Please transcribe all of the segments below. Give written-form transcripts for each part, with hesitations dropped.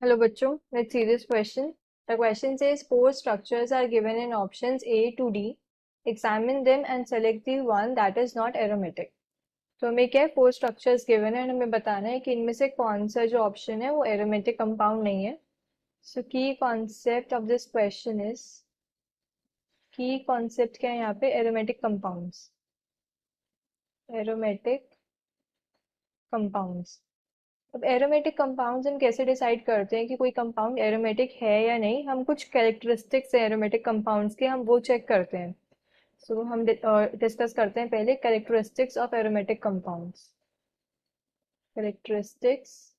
Hello bachcho, let's see this question. The question says four structures are given in options A to D. Examine them and select the one that is not aromatic. तो हमें क्या है, four structures given है और हमें बताना है कि इनमें से कौन सा जो ऑप्शन है वो एरोमेटिक कंपाउंड नहीं है. सो की concept of this question is, की कॉन्सेप्ट क्या है यहाँ पे, एरोमेटिक कंपाउंड्स. Aromatic compounds. अब एरोमेटिक कंपाउंड्स हम कैसे डिसाइड करते हैं कि कोई कंपाउंड एरोमेटिक है या नहीं. हम कुछ कैरेक्टरिस्टिक्स हैं एरोमेटिक कंपाउंड्स के, हम वो चेक करते हैं. सो हम डिस्कस करते हैं पहले characteristics of aromatic compounds. Characteristics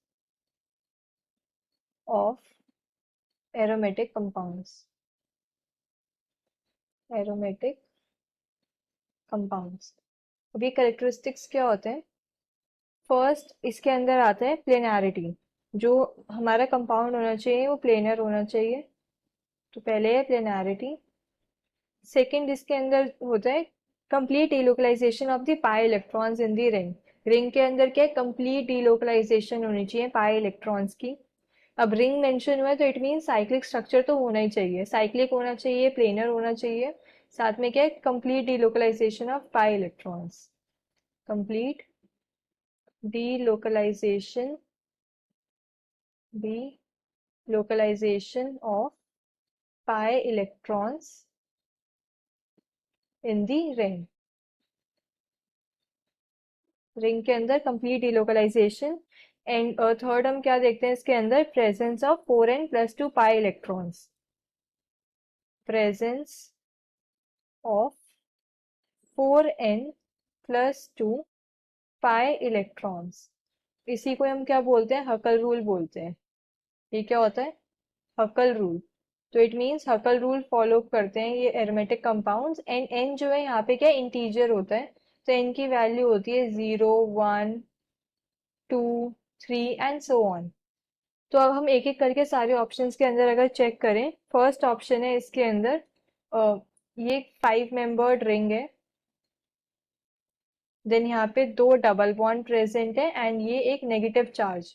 of aromatic compounds. Aromatic compounds. अब ये कैरेक्टरिस्टिक्स क्या होते हैं. फर्स्ट इसके अंदर आता है प्लेनैरिटी. जो हमारा कंपाउंड होना चाहिए वो प्लेनर होना चाहिए. तो पहले है प्लेनैरिटी. सेकेंड इसके अंदर होता है complete delocalisation of the pi electrons in the ring. Ring के अंदर क्या है, कंप्लीट डिलोकलाइजेशन होनी चाहिए पाई इलेक्ट्रॉन्स की. अब रिंग मेंशन हुआ है तो इट मीन साइक्लिक स्ट्रक्चर तो होना ही चाहिए, साइक्लिक होना चाहिए, प्लेनर होना चाहिए. साथ में क्या है, complete delocalisation of pi electrons. Complete delocalisation, delocalisation of pi electrons in the ring. Ring के अंदर कंप्लीट डिलोकलाइजेशन. एंड थर्ड हम क्या देखते हैं इसके अंदर, presence of 4n+2 pi electrons. Presence of 4n+2 pi electrons. इसी को हम क्या बोलते हैं, हकल रूल बोलते हैं. ये क्या होता है, हकल रूल. तो इट मीन्स हकल रूल फॉलो करते हैं ये एरोमेटिक कंपाउंड्स. एंड एन जो है यहाँ पे क्या इंटीजर होता है. तो एन की वैल्यू होती है 0, 1, 2, 3 एंड सो ऑन. तो अब हम एक एक करके सारे ऑप्शंस के अंदर अगर चेक करें, फर्स्ट ऑप्शन है इसके अंदर ये 5 मेंबर्ड रिंग है. देन यहाँ पे 2 डबल बॉन्ड प्रेजेंट है एंड ये एक नेगेटिव चार्ज.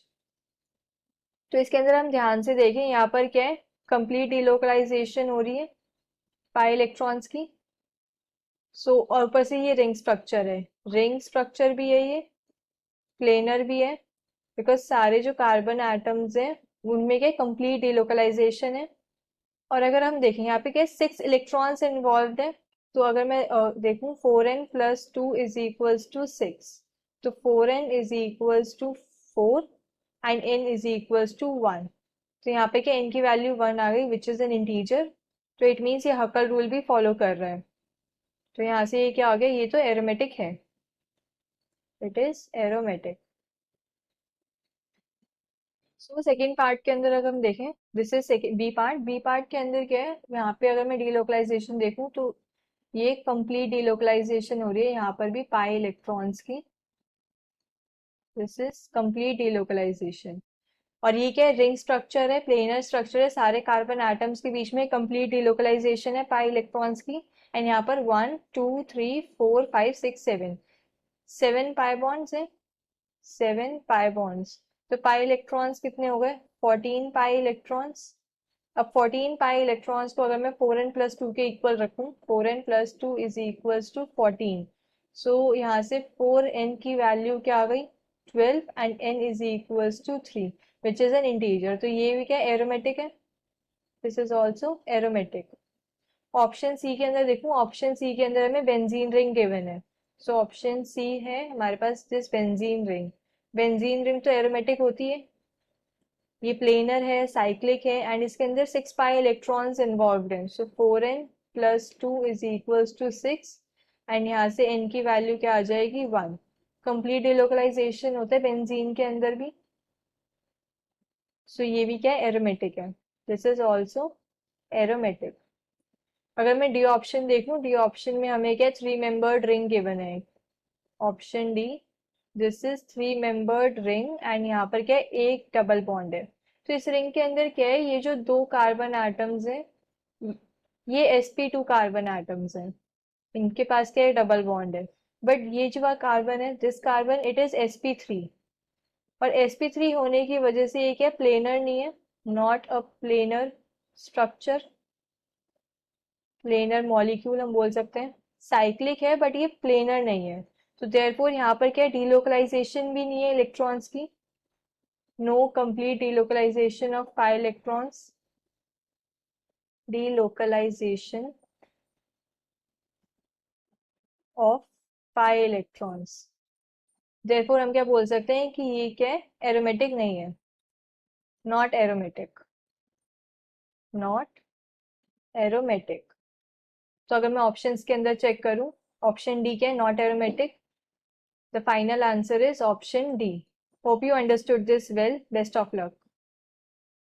तो इसके अंदर हम ध्यान से देखें, यहाँ पर क्या है, कंप्लीट डिलोकलाइजेशन हो रही है पाई इलेक्ट्रॉन्स की. सो और ऊपर से ये रिंग स्ट्रक्चर है, रिंग स्ट्रक्चर भी है, ये प्लेनर भी है. बिकॉज सारे जो कार्बन एटम्स हैं उनमें क्या कंप्लीट डिलोकलाइजेशन है. और अगर हम देखें यहाँ पे क्या 6 इलेक्ट्रॉन्स इन्वॉल्व है. तो अगर मैं देखूं 4n+2 इज इक्वल्स टू 6. तो 4n is equals to 4 and n is equals to 1. तो यहाँ पे क्या n की वैल्यू 1 आ गई विच इज एन इंटीजर. तो इट मीन्स ये हकल रूल भी फॉलो कर रहा है. तो यहाँ से ये क्या आ गया, ये तो एरोमेटिक है, it is aromatic. So second part के अंदर अगर हम देखें, this is second B part. B part के अंदर क्या है, यहाँ पे अगर मैं डीलोकलाइजेशन देखूं तो ये कंप्लीट डीलोकलाइजेशन हो रही है यहाँ पर भी पाई इलेक्ट्रॉन्स की. This is complete delocalization. और ये क्या है, रिंग स्ट्रक्चर है, प्लेनर स्ट्रक्चर है, सारे कार्बन एटम्स के बीच में कंप्लीट डीलोकलाइजेशन है पाई इलेक्ट्रॉन्स की. एंड यहाँ पर 1, 2, 3, 4, 5, 6, 7 7 पाई बॉन्ड्स है. 7 पाई बॉन्ड्स. तो पाई इलेक्ट्रॉन्स कितने हो गए, 14 पाई इलेक्ट्रॉन्स. अब 14 पाई इलेक्ट्रॉन्स को अगर मैं 4n+2 के इक्वल रखूं, 4n+2 इज इक्वल्स टू 14. सो यहाँ से 4n की वैल्यू क्या आ गई, 12 and n is equals to 3 which is an integer. तो ये भी क्या एरोमेटिक है, this is also aromatic. Option C के अंदर देखूं, ऑप्शन सी के अंदर हमें बेंजीन रिंग गिवन है. सो ऑप्शन सी है हमारे पास this benzene ring. Benzene ring तो एरोमेटिक होती है, ये प्लेनर है, साइक्लिक है एंड इसके अंदर 6 पाई इलेक्ट्रॉन्स इन्वॉल्व हैं. So 4n+2 is equals to 6 and यहाँ से n की वैल्यू क्या आ जाएगी, 1. कंप्लीट डिलोकलाइजेशन होता है बेंजीन के अंदर भी. सो ये भी क्या है, एरोमेटिक है. This is also aromatic. अगर मैं डी ऑप्शन देखूं, डी ऑप्शन में हमें क्या 3 मेंबर्ड रिंग गिवन है. Option D, this is 3 membered ring and यहाँ पर क्या है, एक डबल बॉन्ड है. तो इस रिंग के अंदर क्या है, ये जो 2 कार्बन एटम्स हैं ये sp2 कार्बन एटम्स हैं, इनके पास क्या है, डबल बॉन्ड है. बट ये जो कार्बन है, this carbon it is sp3. और sp3 होने की वजह से ये क्या प्लेनर नहीं है, not a planar structure, planar molecule हम बोल सकते हैं। साइक्लिक है बट ये प्लेनर नहीं है, तो देयरफॉर यहाँ पर क्या, डीलोकलाइजेशन भी नहीं है इलेक्ट्रॉन्स की, no complete delocalization of pi electrons, delocalization of pi electrons. Therefore हम क्या बोल सकते हैं कि ये क्या है, एरोमेटिक नहीं है, नॉट एरोमेटिक, नॉट एरोमेटिक। तो अगर मैं ऑप्शंस के अंदर चेक करूं, ऑप्शन डी क्या है, not aromatic. The final answer is option D. Hope you understood this well, best of luck.